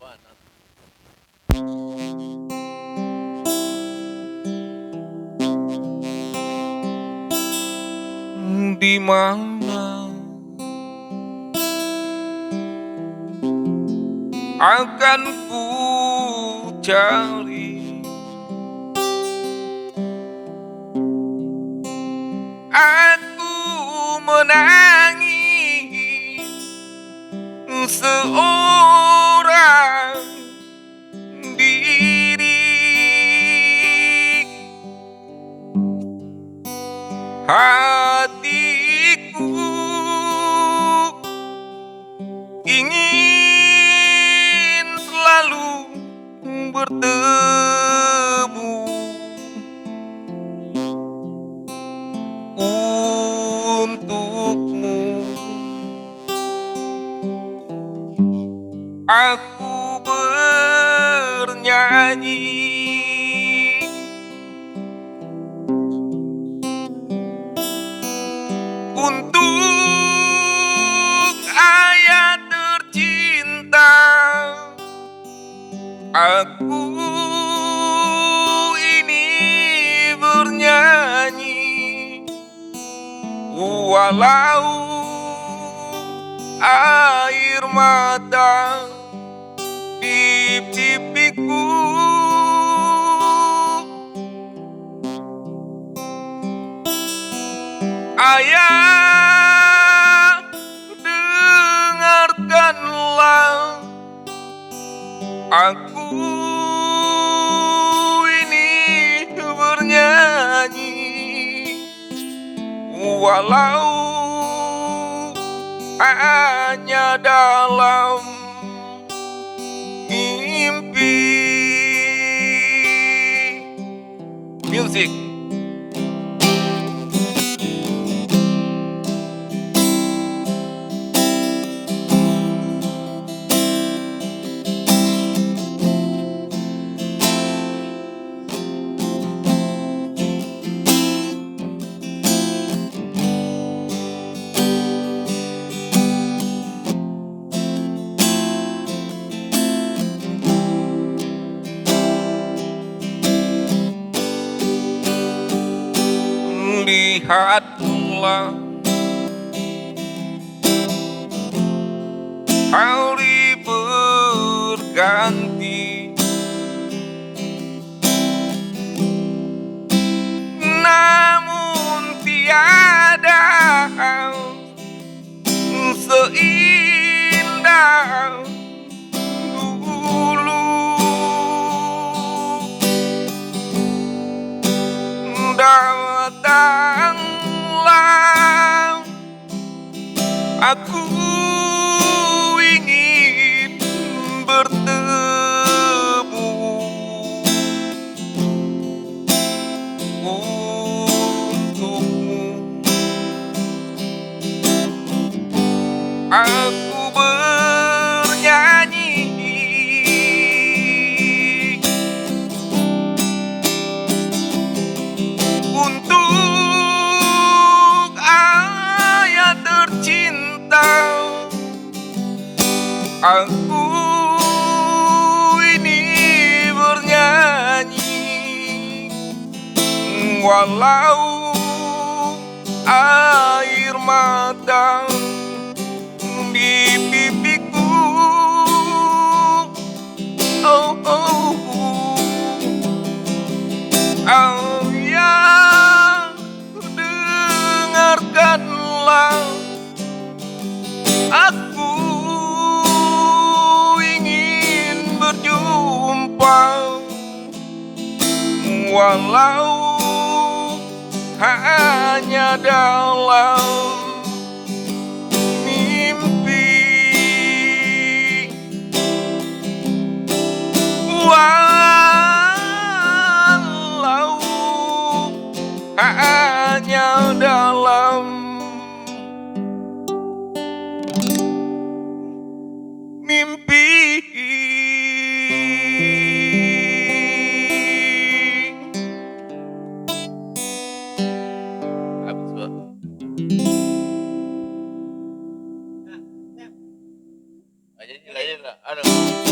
apaan? Di mana akan ku cari aku menangis seorang diri. Hatiku ingin selalu bertemu untukmu. Aku bernyanyi untuk ayat tercinta. Aku ini bernyanyi walau air mata di pipiku. Ayah, dengarkanlah aku ini bernyanyi walau hanya dalam mimpi. Music. Lihatlah hari berganti, namun tiada seindah dulu. Datanglah, aku ingin bertemu untukmu. Aku bernyanyi untuk ayat tercinta. Aku ini bernyanyi walau air mata di pipiku. Oh, oh, oh, ya, dengarkanlah aku ingin berjumpa walau hanya dalam mimpi. Walau hanya dalam mimpi. Habis gua. Aja aja, aduh.